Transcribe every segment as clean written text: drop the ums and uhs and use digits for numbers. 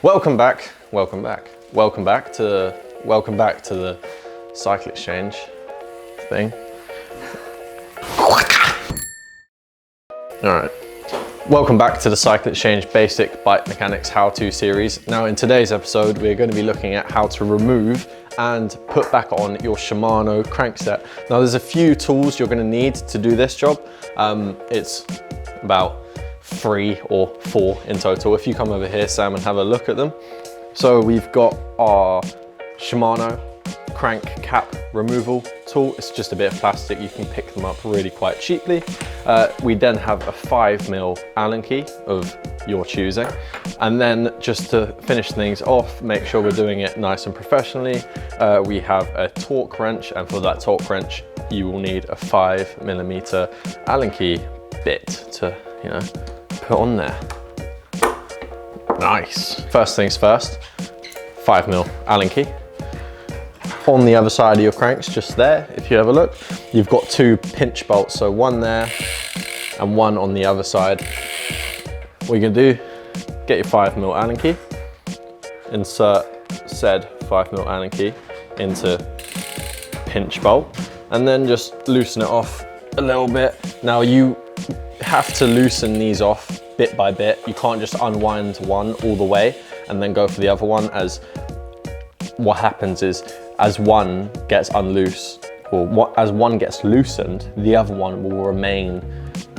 Welcome back to the cycle exchange thing. All right, welcome back to the cycle exchange basic bike mechanics how-to series. Now in today's episode, we're going to be looking at how to remove and put back on your Shimano Crankset. Now there's a few tools you're going to need to do this job. It's about 3 or 4 in total. If you come over here, Sam, and have a look at them. So we've got our Shimano crank cap removal tool. It's just a bit of plastic. You can pick them up really quite cheaply. We then have a 5mm Allen key of your choosing. And then just to finish things off, make sure we're doing it nice and professionally, we have a torque wrench, and for that torque wrench, you will need a 5mm Allen key bit to, you know, put on there. Nice. First things first, 5mm Allen key. On the other side of your cranks, just there, if you have a look, you've got 2 pinch bolts. So one there and one on the other side. What you can do, get your 5mm Allen key, insert said 5mm Allen key into pinch bolt, and then just loosen it off a little bit. Now you have to loosen these off bit by bit. You can't just unwind one all the way and then go for the other one, as what happens is as one gets unloosed, or as one gets loosened, the other one will remain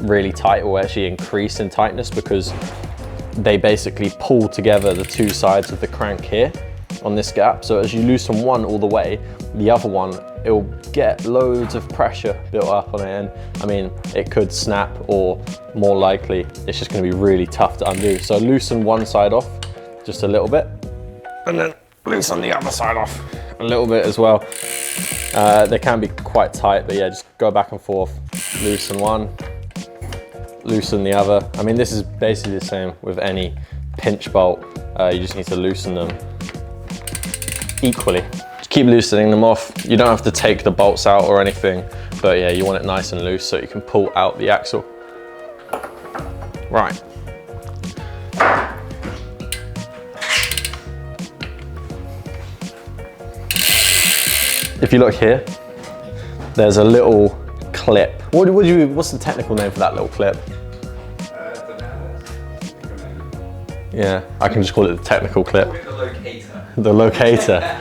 really tight, or actually increase in tightness, because they basically pull together the 2 sides of the crank here on this gap. So as you loosen one all the way, the other one, it'll get loads of pressure built up on it, and I mean, it could snap, or more likely, it's just going to be really tough to undo. So loosen one side off just a little bit, and then loosen the other side off a little bit as well. They can be quite tight, but yeah, just go back and forth, loosen one, loosen the other. I mean, this is basically the same with any pinch bolt. You just need to loosen them equally. Just keep loosening them off. You don't have to take the bolts out or anything, but yeah, you want it nice and loose so you can pull out the axle. Right. If you look here, there's a little clip. What's the technical name for that little clip? Yeah, I can just call it the technical clip. Call it the locator. The locator.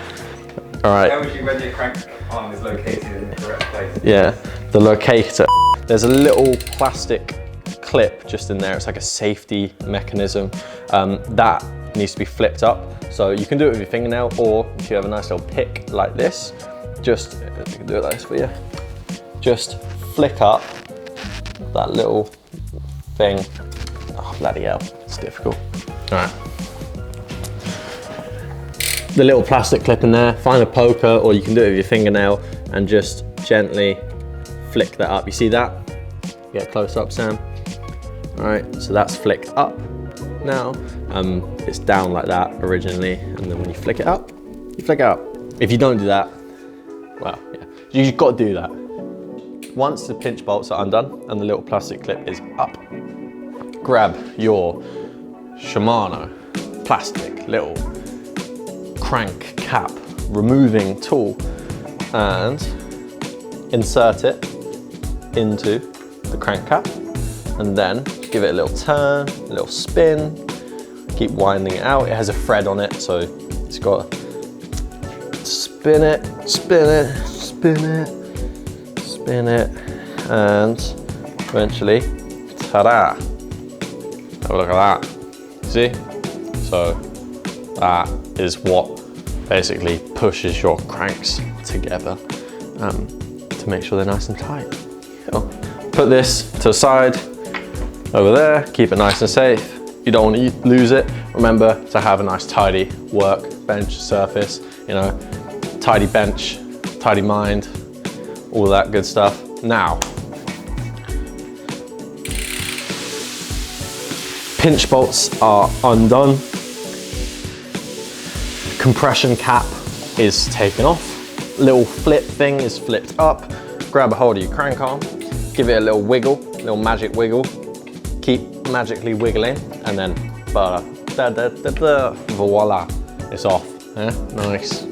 All right. Tells you when your crank arm is located in the correct place. Yeah, the locator. There's a little plastic clip just in there. It's like a safety mechanism. That needs to be flipped up. So you can do it with your fingernail, or if you have a nice little pick like this, just, I can do it like this for you. Just flick up that little thing. Oh, bloody hell, it's difficult. All right. The little plastic clip in there, find a poker, or you can do it with your fingernail and just gently flick that up. You see that? Get close up, Sam. All right, so that's flicked up now. It's down like that originally, and then when you flick it up, you flick it up. If you don't do that, well, yeah, you've got to do that. Once the pinch bolts are undone and the little plastic clip is up, grab your Shimano plastic little crank cap removing tool and insert it into the crank cap, and then give it a little turn, a little spin, keep winding it out. It has a thread on it, so it's got to spin it, spin it, spin it, spin it, and eventually, ta-da! Have a look at that. See? So that is what basically pushes your cranks together to make sure they're nice and tight. So put this to the side over there, keep it nice and safe. You don't want to lose it. Remember to have a nice tidy work bench surface, you know, tidy bench, tidy mind, all that good stuff. Now, pinch bolts are undone. Compression cap is taken off. Little flip thing is flipped up. Grab a hold of your crank arm, give it a little wiggle, little magic wiggle. Keep magically wiggling, and then Voila, it's off. Yeah, nice.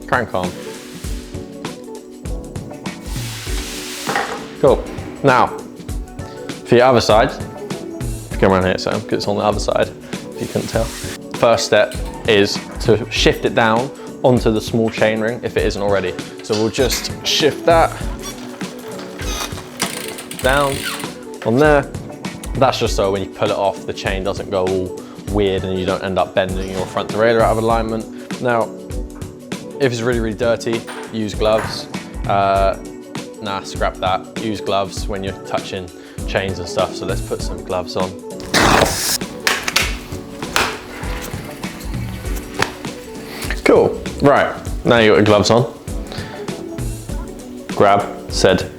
Crank arm. Cool. Now, for your other side, come around here, Sam, because it's on the other side, if you couldn't tell. First step is to shift it down onto the small chainring if it isn't already. So we'll just shift that down on there. That's just so when you pull it off, the chain doesn't go all weird and you don't end up bending your front derailleur out of alignment. Now, if it's really, really dirty, use gloves. Nah, scrap that. Use gloves when you're touching chains and stuff. So let's put some gloves on. Cool, right, now you got your gloves on. Grab said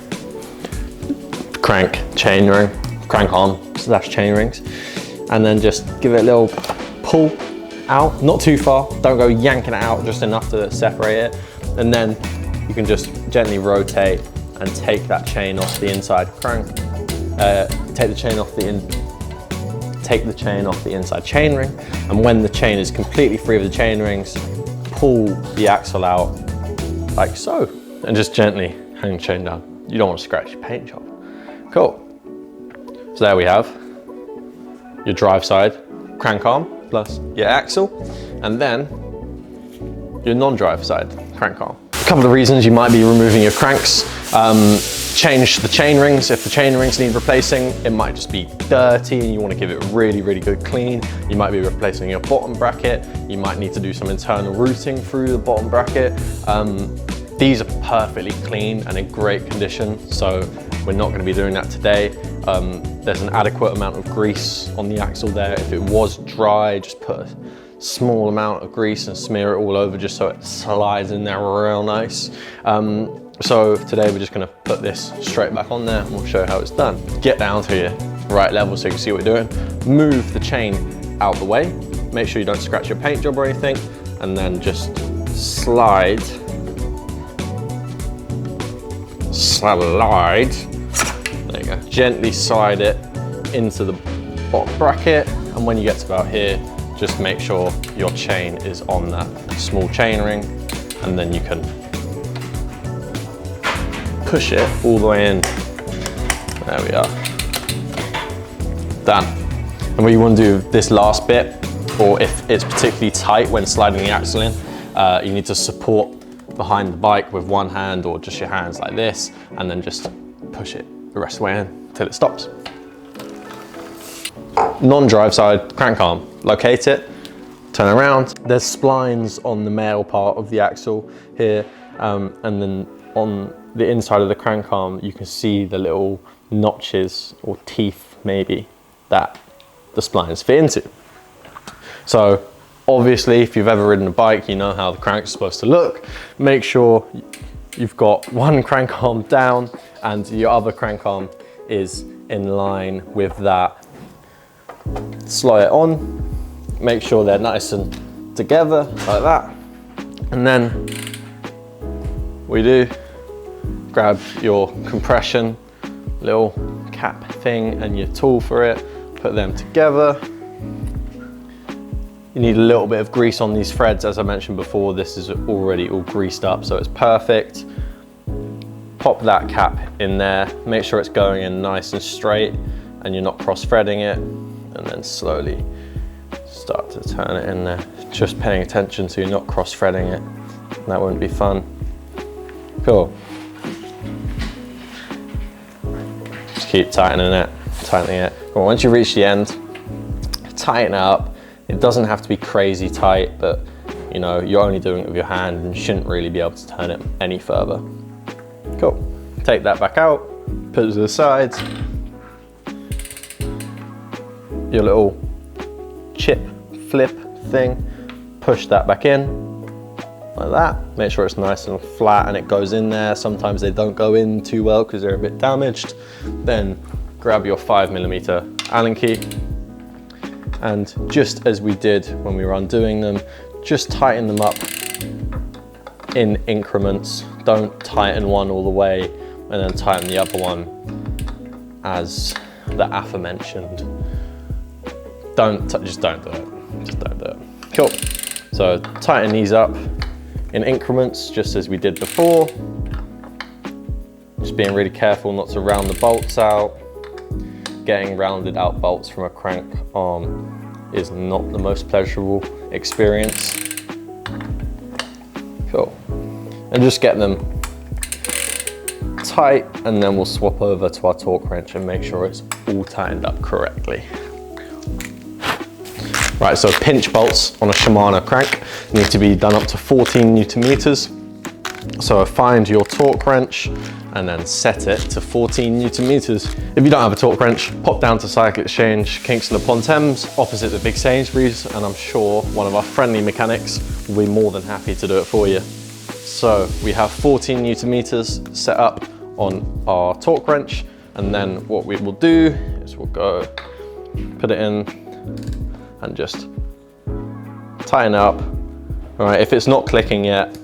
crank arm slash chain rings, and then just give it a little pull out, not too far. Don't go yanking it out, just enough to separate it. And then you can just gently rotate and take that chain off the inside crank. Take the chain off the inside chain ring, and when the chain is completely free of the chain rings, pull the axle out like so, and just gently hang the chain down. You don't want to scratch your paint job. Cool. So there we have your drive side crank arm plus your axle, and then your non-drive side crank arm. A couple of reasons you might be removing your cranks. Change the chain rings. If the chain rings need replacing, it might just be dirty and you want to give it a really, really good clean. You might be replacing your bottom bracket. You might need to do some internal routing through the bottom bracket. These are perfectly clean and in great condition, so we're not going to be doing that today. There's an adequate amount of grease on the axle there. If it was dry, just put a small amount of grease and smear it all over just so it slides in there real nice. So today we're just going to put this straight back on there and we'll show you how it's done. Get down to your right level so you can see what we're doing. Move the chain out the way. Make sure you don't scratch your paint job or anything, and then just slide. There you go. Gently slide it into the bottom bracket, and when you get to about here, just make sure your chain is on that small chain ring, and then you can push it all the way in. There we are. Done. And what you want to do with this last bit, or if it's particularly tight when sliding the axle in, you need to support behind the bike with one hand or just your hands like this, and then just push it the rest of the way in until it stops. Non-drive side crank arm, locate it, turn around. There's splines on the male part of the axle here, and then on the inside of the crank arm you can see the little notches or teeth maybe that the splines fit into. So obviously, if you've ever ridden a bike, you know how the crank is supposed to look. Make sure you've got one crank arm down and your other crank arm is in line with that. Slide it on, make sure they're nice and together like that. And then we do grab your compression little cap thing and your tool for it, put them together. You need a little bit of grease on these threads. As I mentioned before, this is already all greased up, so it's perfect. Pop that cap in there, make sure it's going in nice and straight and you're not cross-threading it, and then slowly start to turn it in there. Just paying attention so you're not cross-threading it. That wouldn't be fun. Cool. Just keep tightening it. Well, once you reach the end, tighten it up. It doesn't have to be crazy tight, but you know, you're only doing it with your hand and you shouldn't really be able to turn it any further. Cool. Take that back out, put it to the sides. Your little chip flip thing, push that back in like that. Make sure it's nice and flat and it goes in there. Sometimes they don't go in too well because they're a bit damaged. Then grab your 5mm Allen key, and just as we did when we were undoing them, just tighten them up in increments. Don't tighten one all the way and then tighten the other one as the aforementioned just don't do it. Just don't do it. Cool. So tighten these up in increments, just as we did before. Just being really careful not to round the bolts out. Getting rounded out bolts from a crank arm is not the most pleasurable experience. Cool. And just get them tight, and then we'll swap over to our torque wrench and make sure it's all tightened up correctly. Right, so pinch bolts on a Shimano crank need to be done up to 14 Newton meters. So find your torque wrench and then set it to 14 Newton meters. If you don't have a torque wrench, pop down to Cycle Exchange, Kingston upon Thames, opposite the big Sainsbury's, and I'm sure one of our friendly mechanics will be more than happy to do it for you. So we have 14 Newton meters set up on our torque wrench, and then what we will do is we'll go put it in and just tighten it up. All right, if it's not clicking yet,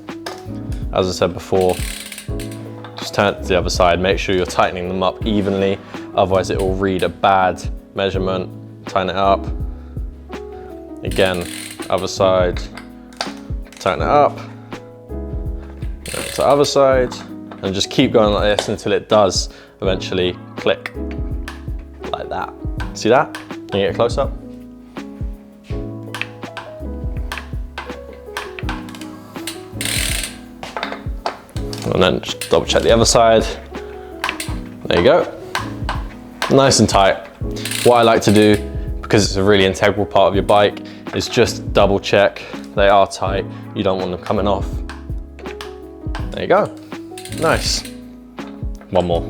as I said before, just turn it to the other side. Make sure you're tightening them up evenly, otherwise it will read a bad measurement. Tighten it up. Again, other side, tighten it up. To the other side, and just keep going like this until it does eventually click, like that. See that? Can you get close up? And then just double check the other side. There you go. Nice and tight. What I like to do, because it's a really integral part of your bike, is just double check they are tight. You don't want them coming off. There you go. Nice. One more.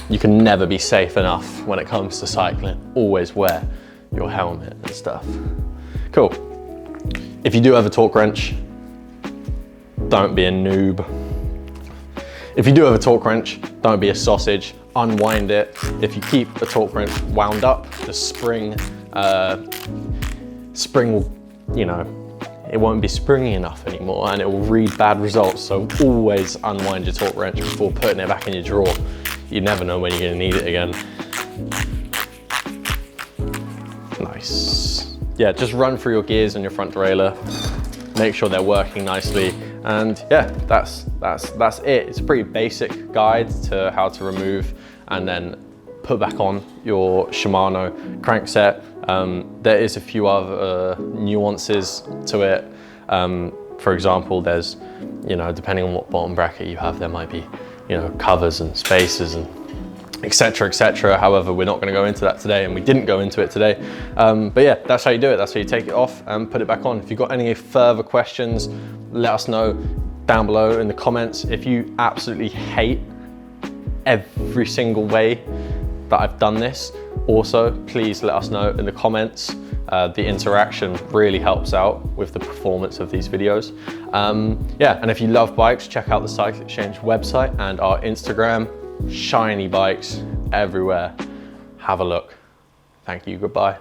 You can never be safe enough when it comes to cycling. Always wear your helmet and stuff. Cool. If you do have a torque wrench, don't be a noob. If you do have a torque wrench, don't be a sausage. Unwind it. If you keep a torque wrench wound up, the spring will, you know, it won't be springy enough anymore and it will read bad results. So always unwind your torque wrench before putting it back in your drawer. You never know when you're gonna need it again. Nice. Yeah, just run through your gears on your front derailleur. Make sure they're working nicely. And yeah, that's it. It's a pretty basic guide to how to remove and then put back on your Shimano crankset. There is a few other nuances to it. For example, there's, you know, depending on what bottom bracket you have, there might be, you know, covers and spacers and etc, etc. However, we're not going to go into that today, and we didn't go into it today. But yeah, that's how you do it. That's how you take it off and put it back on. If you've got any further questions, let us know down below in the comments. If you absolutely hate every single way that I've done this, also please let us know in the comments. The interaction really helps out with the performance of these videos. Yeah, and if you love bikes, check out the Cycle Exchange website and our Instagram. Shiny bikes everywhere. Have a look. Thank you, goodbye.